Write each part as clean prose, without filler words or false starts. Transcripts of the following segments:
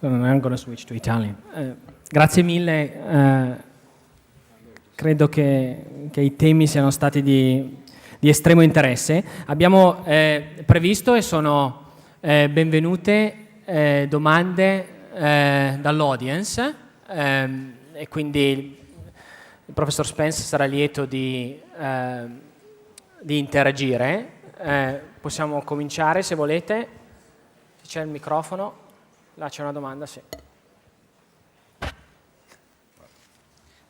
I'm going to switch to Italian. Grazie mille. Credo che i temi siano stati di estremo interesse. Abbiamo previsto e sono benvenute domande dall'audience e quindi il professor Spence sarà lieto di interagire. Possiamo cominciare se volete. Se c'è il microfono, là c'è una domanda, sì.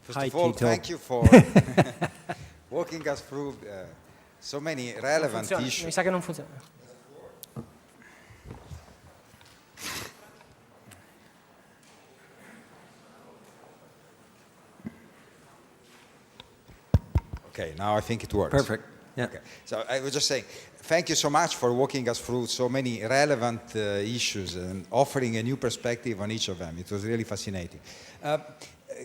First of all, thank you for walking us through so many relevant issues. Mi sa che non funziona. Okay, now I think it works. Perfect. Yeah. Okay. So I was just saying, thank you so much for walking us through so many relevant issues and offering a new perspective on each of them. It was really fascinating. A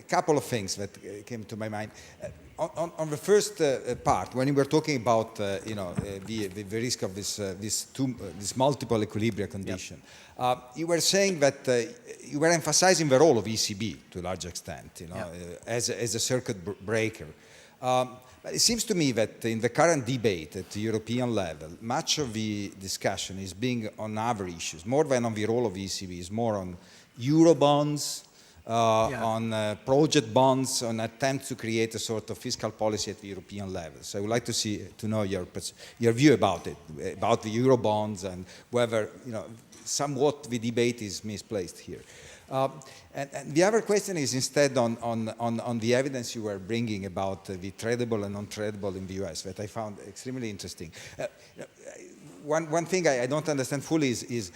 couple of things that came to my mind. On the first part, when you were talking about the risk of this multiple equilibria condition, you were saying that you were emphasizing the role of ECB to a large extent, as a circuit breaker. But it seems to me that in the current debate at the European level, much of the discussion is being on other issues, more than on the role of the ECB, is more on Eurobonds, on project bonds, on attempts to create a sort of fiscal policy at the European level. So I would like to know your view about it, about the Eurobonds, and whether somewhat the debate is misplaced here. And the other question is instead on the evidence you were bringing about the tradable and non-tradable in the US that I found extremely interesting. One thing I don't understand fully is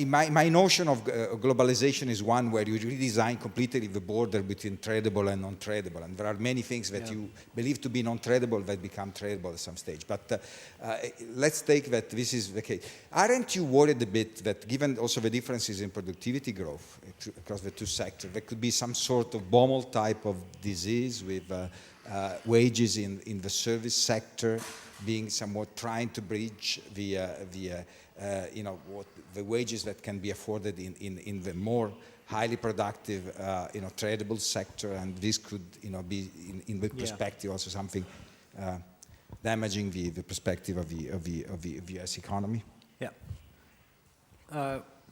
my notion of globalization is one where you redesign completely the border between tradable and non-tradable, and there are many things that you believe to be non-tradable that become tradable at some stage. But let's take that this is the case. Aren't you worried a bit that given also the differences in productivity growth across the two sectors, there could be some sort of Bommel type of disease with wages in the service sector being somewhat trying to bridge the wages that can be afforded in the more highly productive tradable sector, and this could be in the perspective also something damaging the perspective of the US economy. Yeah.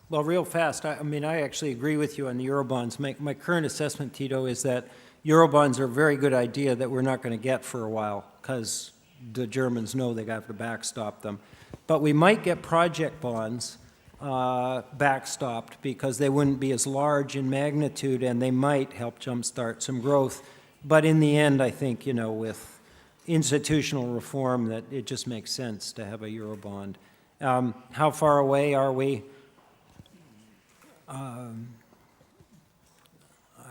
Well, real fast, I mean, I actually agree with you on the Eurobonds. My current assessment, Tito, is that Eurobonds are a very good idea that we're not going to get for a while because the Germans know they have to backstop them. But we might get project bonds backstopped because they wouldn't be as large in magnitude and they might help jumpstart some growth. But in the end, I think, with institutional reform, that it just makes sense to have a Eurobond. How far away are we?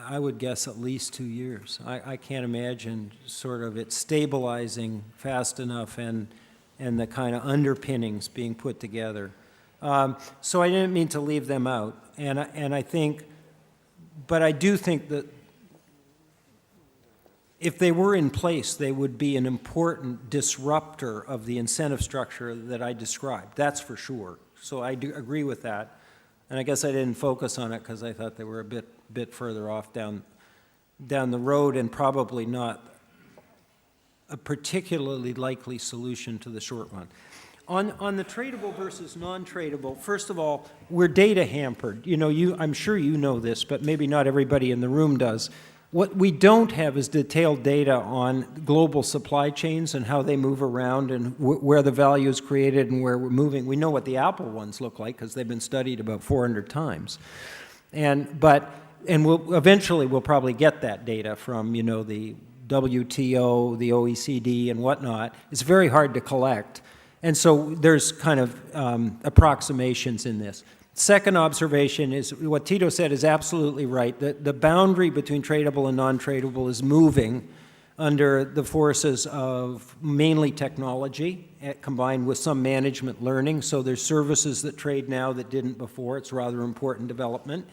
I would guess at least 2 years. I can't imagine sort of it stabilizing fast enough and the kind of underpinnings being put together. So I didn't mean to leave them out. And I think, but I do think that if they were in place, they would be an important disruptor of the incentive structure that I described. That's for sure. So I do agree with that. And I guess I didn't focus on it because I thought they were a bit further off down the road and probably not a particularly likely solution to the short run. On the tradable versus non-tradable, first of all, we're data hampered. I'm sure you know this, but maybe not everybody in the room does. What we don't have is detailed data on global supply chains and how they move around and where the value is created and where we're moving. We know what the Apple ones look like because they've been studied about 400 times. Eventually we'll probably get that data from, the WTO, the OECD and whatnot. It's very hard to collect. And so there's kind of approximations in this. Second observation is what Tito said is absolutely right. The boundary between tradable and non-tradable is moving under the forces of mainly technology combined with some management learning. So there's services that trade now that didn't before. It's a rather important development.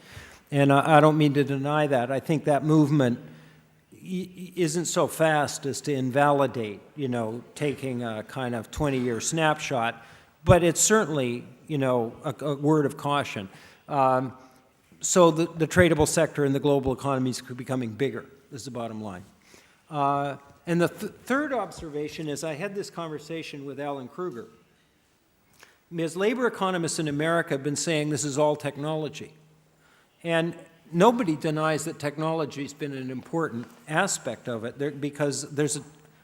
And I don't mean to deny that. I think that movement isn't so fast as to invalidate, taking a kind of 20-year snapshot. But it's certainly, a word of caution. so the tradable sector in the global economy is becoming bigger, is the bottom line. And the third observation is I had this conversation with Alan Kruger. As labor economists in America have been saying this is all technology. And nobody denies that technology has been an important aspect of it because there's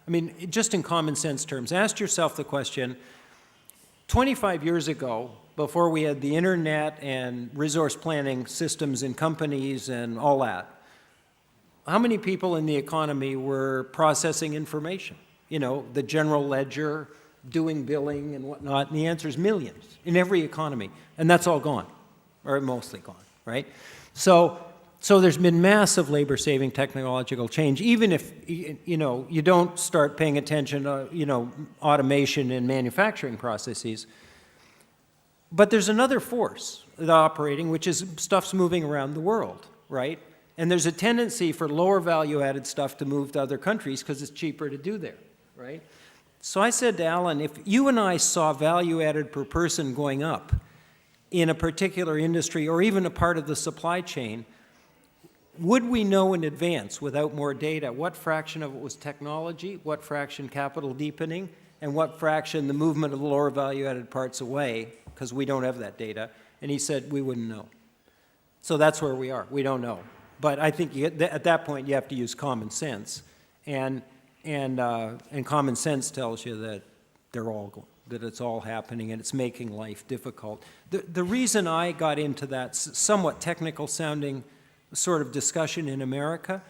I mean, just in common sense terms, ask yourself the question, 25 years ago, before we had the internet and resource planning systems in companies and all that, how many people in the economy were processing information? You know, the general ledger, doing billing and whatnot, and the answer is millions in every economy, and that's all gone, or mostly gone, right? So there's been massive labor-saving technological change, even if, you know, you don't start paying attention to, you know, automation in manufacturing processes. But there's another force operating, which is stuff's moving around the world, right? And there's a tendency for lower value-added stuff to move to other countries because it's cheaper to do there, right? So I said to Alan, if you and I saw value-added per person going up in a particular industry or even a part of the supply chain, would we know in advance, without more data, what fraction of it was technology, what fraction capital deepening, and what fraction the movement of the lower value-added parts away, because we don't have that data? And he said, we wouldn't know. So that's where we are. We don't know. But I think at that point you have to use common sense, and common sense tells you that that it's all happening and it's making life difficult. The reason I got into that somewhat technical sounding sort of discussion in America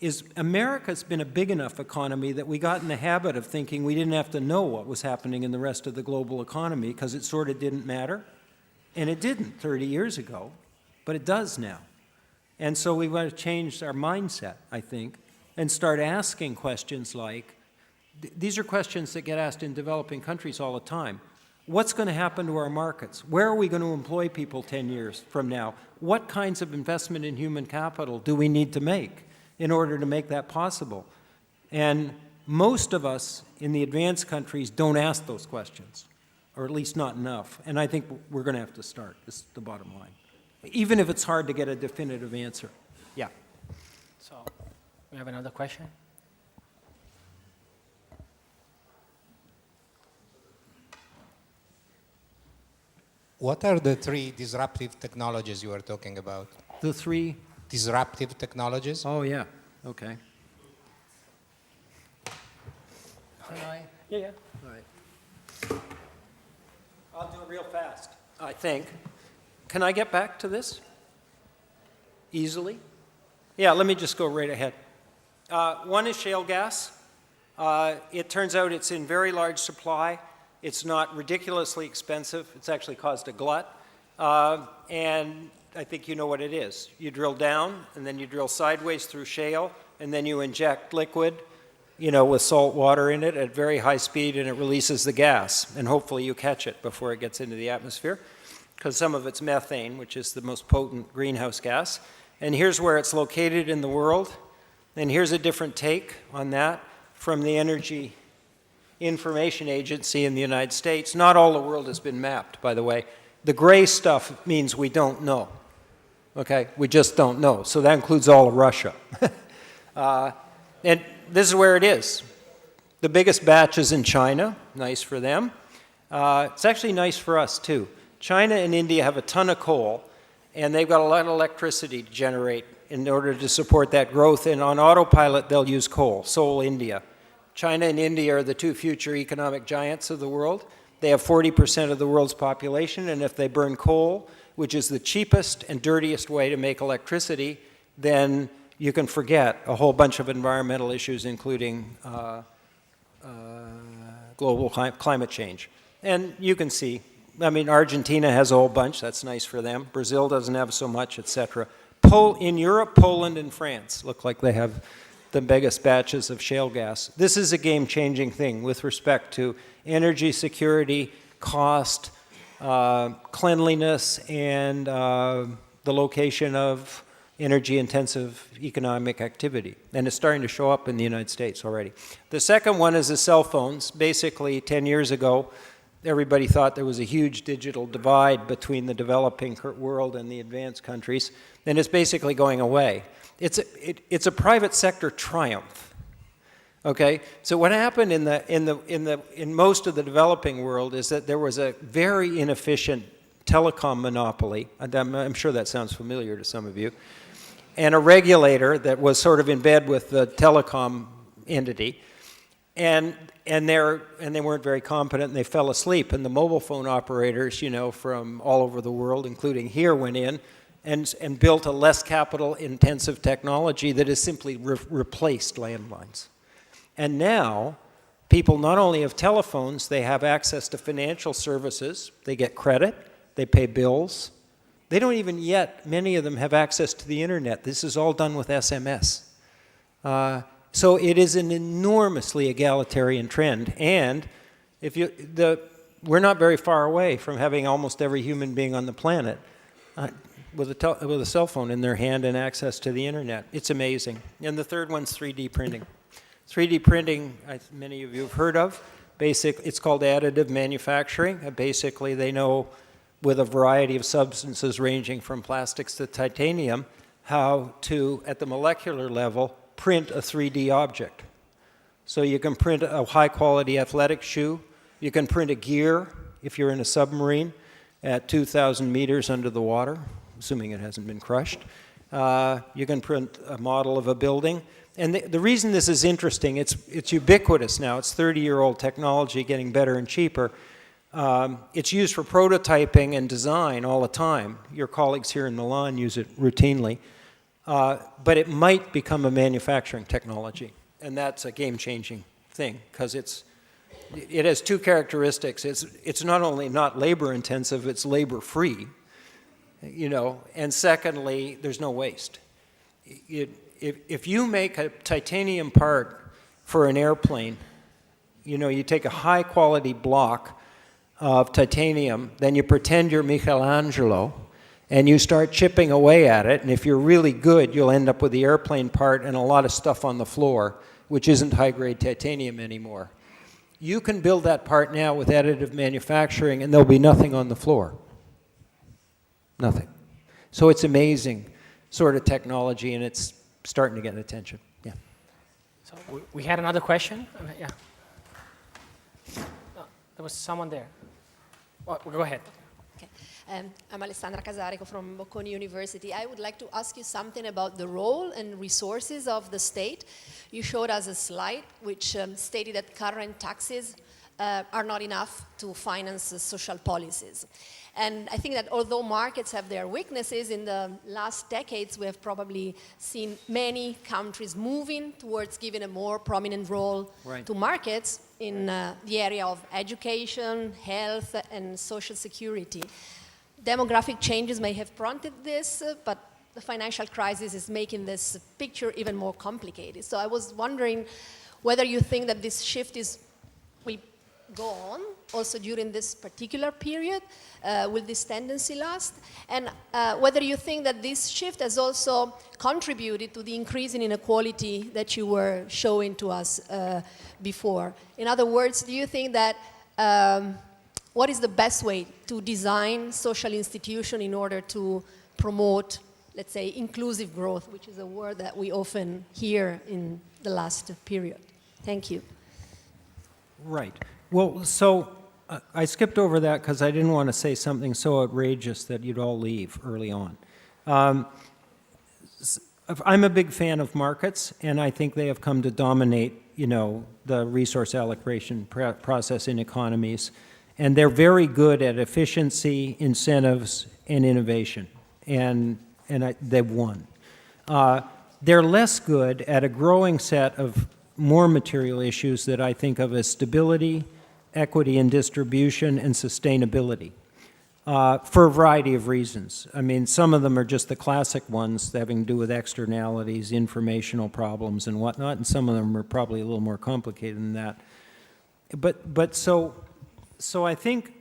is America's been a big enough economy that we got in the habit of thinking we didn't have to know what was happening in the rest of the global economy because it sort of didn't matter. And it didn't 30 years ago, but it does now. And so we want to change our mindset, I think, and start asking questions like, these are questions that get asked in developing countries all the time. What's going to happen to our markets? Where are we going to employ people 10 years from now? What kinds of investment in human capital do we need to make in order to make that possible? And most of us in the advanced countries don't ask those questions, or at least not enough. And I think we're going to have to start. This is the bottom line. Even if it's hard to get a definitive answer. Yeah. So, we have another question? What are the three disruptive technologies you were talking about? The three? Disruptive technologies? Oh, yeah. Okay. Can I? Yeah. All right. I'll do it real fast, I think. Can I get back to this easily? Yeah, let me just go right ahead. One is shale gas. It turns out it's in very large supply. It's not ridiculously expensive. It's actually caused a glut. And I think you know what it is. You drill down, and then you drill sideways through shale, and then you inject liquid, you know, with salt water in it at very high speed, and it releases the gas. And hopefully you catch it before it gets into the atmosphere, because some of it's methane, which is the most potent greenhouse gas. And here's where it's located in the world. And here's a different take on that from the Energy Information Agency in the United States. Not all the world has been mapped, by the way. The gray stuff means we don't know. Okay, we just don't know. So that includes all of Russia. And this is where it is. The biggest batch is in China. Nice for them. It's actually nice for us, too. China and India have a ton of coal, and they've got a lot of electricity to generate in order to support that growth. And on autopilot, they'll use coal. So will India. China and India are the two future economic giants of the world. They have 40% of the world's population, and if they burn coal, which is the cheapest and dirtiest way to make electricity, then you can forget a whole bunch of environmental issues, including global climate change. And you can see, I mean, Argentina has a whole bunch. That's nice for them. Brazil doesn't have so much, etc. In Europe, Poland and France look like they have the biggest batches of shale gas. This is a game-changing thing with respect to energy security, cost, cleanliness, and the location of energy-intensive economic activity. And it's starting to show up in the United States already. The second one is the cell phones. Basically, 10 years ago, everybody thought there was a huge digital divide between the developing world and the advanced countries, and it's basically going away. It's a private sector triumph. Okay, so what happened in most of the developing world is that there was a very inefficient telecom monopoly. I'm sure that sounds familiar to some of you, and a regulator that was sort of in bed with the telecom entity, and they weren't very competent, and they fell asleep. And the mobile phone operators, you know, from all over the world, including here, went in and built a less capital-intensive technology that has simply replaced landlines. And now, people not only have telephones, they have access to financial services, they get credit, they pay bills. They don't even yet, many of them have access to the internet. This is all done with SMS. So it is an enormously egalitarian trend, and we're not very far away from having almost every human being on the planet with a cell phone in their hand and access to the internet. It's amazing. And the third one's 3D printing. 3D printing, many of you have heard of. It's called additive manufacturing. Basically, they know with a variety of substances ranging from plastics to titanium how to, at the molecular level, print a 3D object. So you can print a high-quality athletic shoe. You can print a gear if you're in a submarine at 2,000 meters under the water, assuming it hasn't been crushed. You can print a model of a building. And the reason this is interesting, it's ubiquitous now. It's 30-year-old technology getting better and cheaper. It's used for prototyping and design all the time. Your colleagues here in Milan use it routinely. But it might become a manufacturing technology. And that's a game-changing thing, because it has two characteristics. It's not only not labor-intensive, it's labor-free, you know. And secondly, there's no waste. If you make a titanium part for an airplane, you know, you take a high-quality block of titanium, then you pretend you're Michelangelo, and you start chipping away at it, and if you're really good, you'll end up with the airplane part and a lot of stuff on the floor, which isn't high-grade titanium anymore. You can build that part now with additive manufacturing, and there'll be nothing on the floor. Nothing. So it's amazing sort of technology, and it's starting to get attention. Yeah. So we had another question. Yeah. No, there was someone there. Oh, go ahead. Okay. I'm Alessandra Casarico from Bocconi University. I would like to ask you something about the role and resources of the state. You showed us a slide which stated that current taxes are not enough to finance social policies. And I think that although markets have their weaknesses, in the last decades we have probably seen many countries moving towards giving a more prominent role to markets in the area of education, health, and social security. Demographic changes may have prompted this, but the financial crisis is making this picture even more complicated. So I was wondering whether you think that this shift will go on also during this particular period. Will this tendency last? And whether you think that this shift has also contributed to the increase in inequality that you were showing to us before. In other words, do you think that what is the best way to design social institutions in order to promote, let's say, inclusive growth, which is a word that we often hear in the last period? Thank you. Right. Well, so I skipped over that because I didn't want to say something so outrageous that you'd all leave early on. I'm a big fan of markets, and I think they have come to dominate, you know, the resource allocation process in economies. And they're very good at efficiency, incentives, and innovation. And they've won. They're less good at a growing set of more material issues that I think of as stability, equity and distribution, and sustainability, for a variety of reasons. I mean, some of them are just the classic ones having to do with externalities, informational problems, and whatnot, and some of them are probably a little more complicated than that. But so I think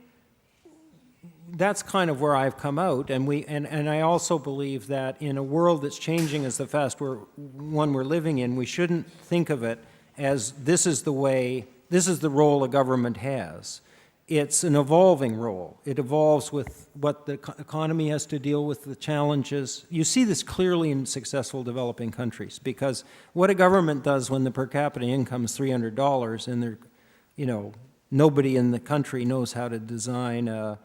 that's kind of where I've come out, and I also believe that in a world that's changing as the fast one we're living in, we shouldn't think of it as this is the role a government has. it's an evolving role. It evolves with what the economy has to deal with, the challenges. You see this clearly in successful developing countries, because what a government does when the per capita income is $300 and they're, you know, nobody in the country knows how to design a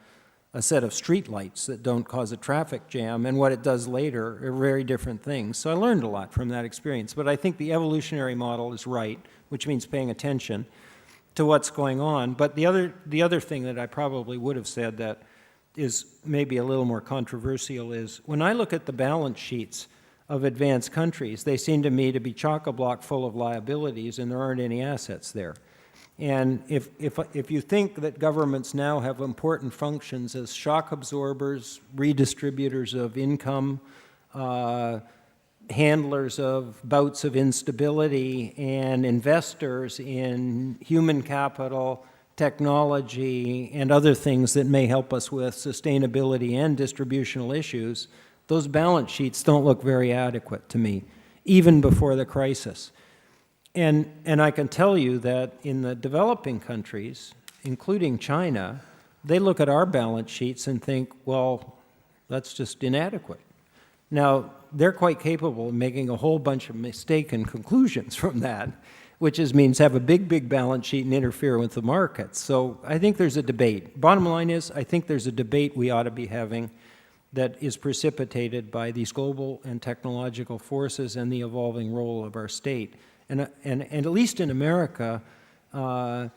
set of streetlights that don't cause a traffic jam, and what it does later are very different things. So I learned a lot from that experience. But I think the evolutionary model is right, which means paying attention to what's going on. But the other thing that I probably would have said that is maybe a little more controversial is, when I look at the balance sheets of advanced countries, they seem to me to be chock-a-block full of liabilities, and there aren't any assets there. And if you think that governments now have important functions as shock absorbers, redistributors of income, handlers of bouts of instability, and investors in human capital, technology, and other things that may help us with sustainability and distributional issues, those balance sheets don't look very adequate to me, even before the crisis. And I can tell you that in the developing countries, including China, they look at our balance sheets and think, well, that's just inadequate. Now, they're quite capable of making a whole bunch of mistaken conclusions from that, which means have a big balance sheet and interfere with the markets. So I think there's a debate. Bottom line is, I think there's a debate we ought to be having that is precipitated by these global and technological forces and the evolving role of our state. And at least in America, I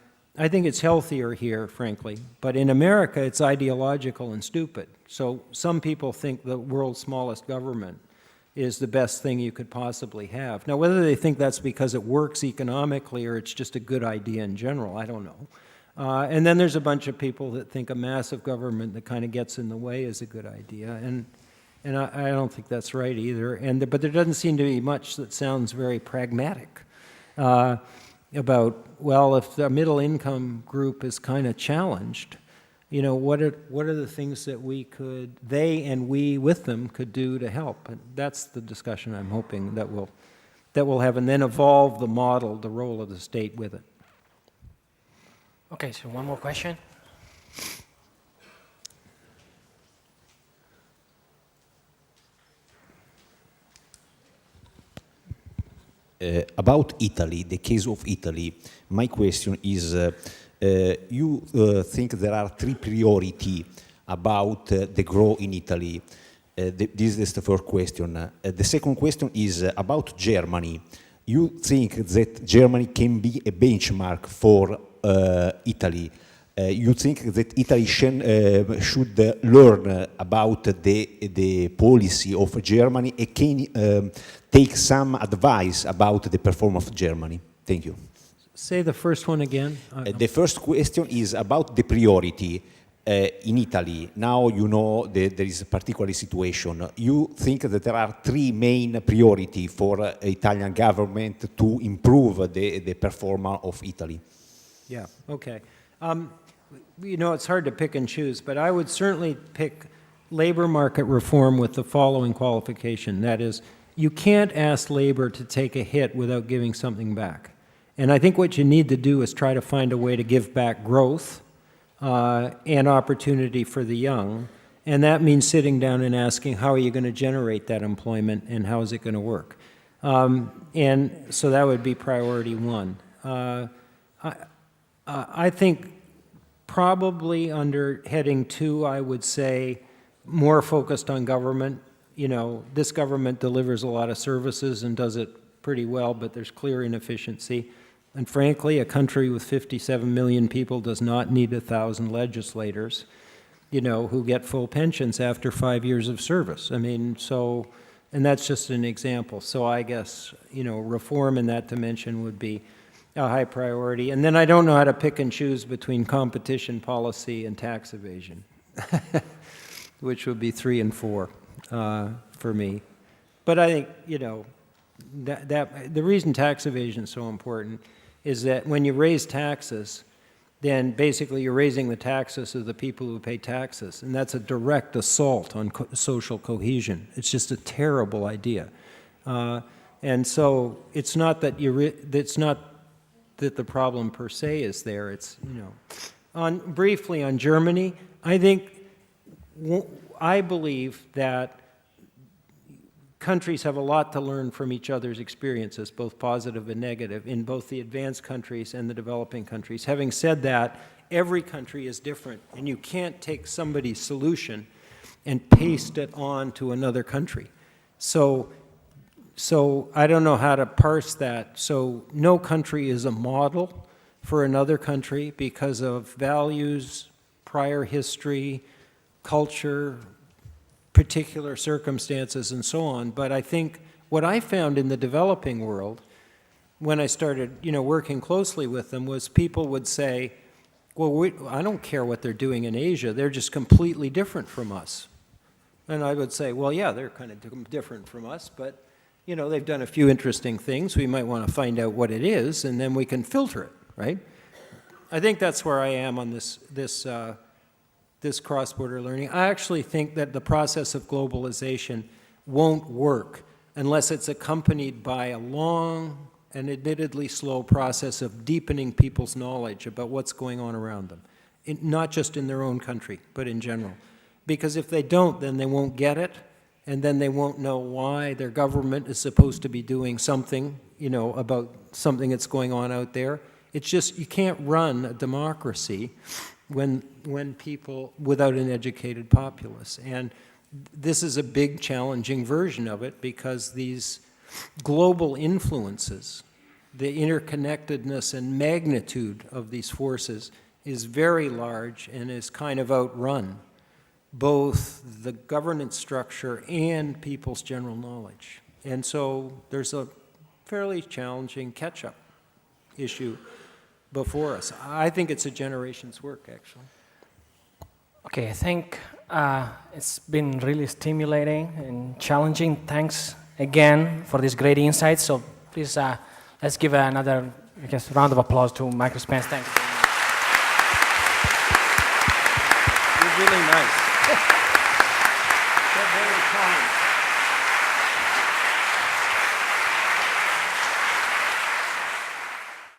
think it's healthier here, frankly. But in America, it's ideological and stupid. So some people think the world's smallest government is the best thing you could possibly have. Now, whether they think that's because it works economically or it's just a good idea in general, I don't know. And then there's a bunch of people that think a massive government that kind of gets in the way is a good idea. And I don't think that's right either. But there doesn't seem to be much that sounds very pragmatic about, well, if the middle income group is kind of challenged, you know, what are the things that they and we with them could do to help? And that's the discussion I'm hoping that we'll have, and then evolve the model, the role of the state with it. Okay, so one more question. About Italy, the case of Italy, my question is, you think there are three priorities about the growth in Italy. This is the first question. The second question is about Germany. You think that Germany can be a benchmark for Italy? You think that Italy should learn about the policy of Germany and can take some advice about the performance of Germany? Thank you. Say the first one again. The first question is about the priority in Italy. Now you know that there is a particular situation. You think that there are three main priorities for Italian government to improve the performance of Italy? Yeah, okay. You know, it's hard to pick and choose, but I would certainly pick labor market reform with the following qualification. That is, you can't ask labor to take a hit without giving something back. And I think what you need to do is try to find a way to give back growth and opportunity for the young. And that means sitting down and asking, how are you going to generate that employment and how is it going to work? And so that would be priority one. I think probably under heading 2, I would say more focused on government. You know, this government delivers a lot of services and does it pretty well, but there's clear inefficiency. And frankly, a country with 57 million people does not need 1,000 legislators, you know, who get full pensions after 5 years of service. I mean, so, and that's just an example. So I guess, you know, reform in that dimension would be a high priority. And then I don't know how to pick and choose between competition policy and tax evasion, which would be 3 and 4 for me. But I think, you know, that the reason tax evasion is so important is that when you raise taxes, then basically you're raising the taxes of the people who pay taxes, and that's a direct assault on social cohesion. It's just a terrible idea. And so it's not that it's not that the problem per se is there. It's, you know, Briefly on Germany, I believe that countries have a lot to learn from each other's experiences, both positive and negative, in both the advanced countries and the developing countries. Having said that, every country is different, and you can't take somebody's solution and paste it on to another country. So I don't know how to parse that. So no country is a model for another country because of values, prior history, culture, particular circumstances, and so on. But I think what I found in the developing world, when I started, working closely with them, was people would say, well, I don't care what they're doing in Asia, they're just completely different from us. And I would say, well, yeah, they're kind of different from us, but they've done a few interesting things. We might want to find out what it is, and then we can filter it, right? I think that's where I am on this cross-border learning. I actually think that the process of globalization won't work unless it's accompanied by a long and admittedly slow process of deepening people's knowledge about what's going on around them, not just in their own country, but in general. Because if they don't, then they won't get it, and then they won't know why their government is supposed to be doing something, about something that's going on out there. It's just, you can't run a democracy when people, without an educated populace. And this is a big, challenging version of it because these global influences, the interconnectedness and magnitude of these forces is very large and is kind of outrun both the governance structure and people's general knowledge. And so there's a fairly challenging catch-up issue before us. I think it's a generation's work, actually. Okay, I think it's been really stimulating and challenging. Thanks again for these great insights. So please, let's give another, round of applause to Michael Spence. Thank you very much. You're really nice. Very kind.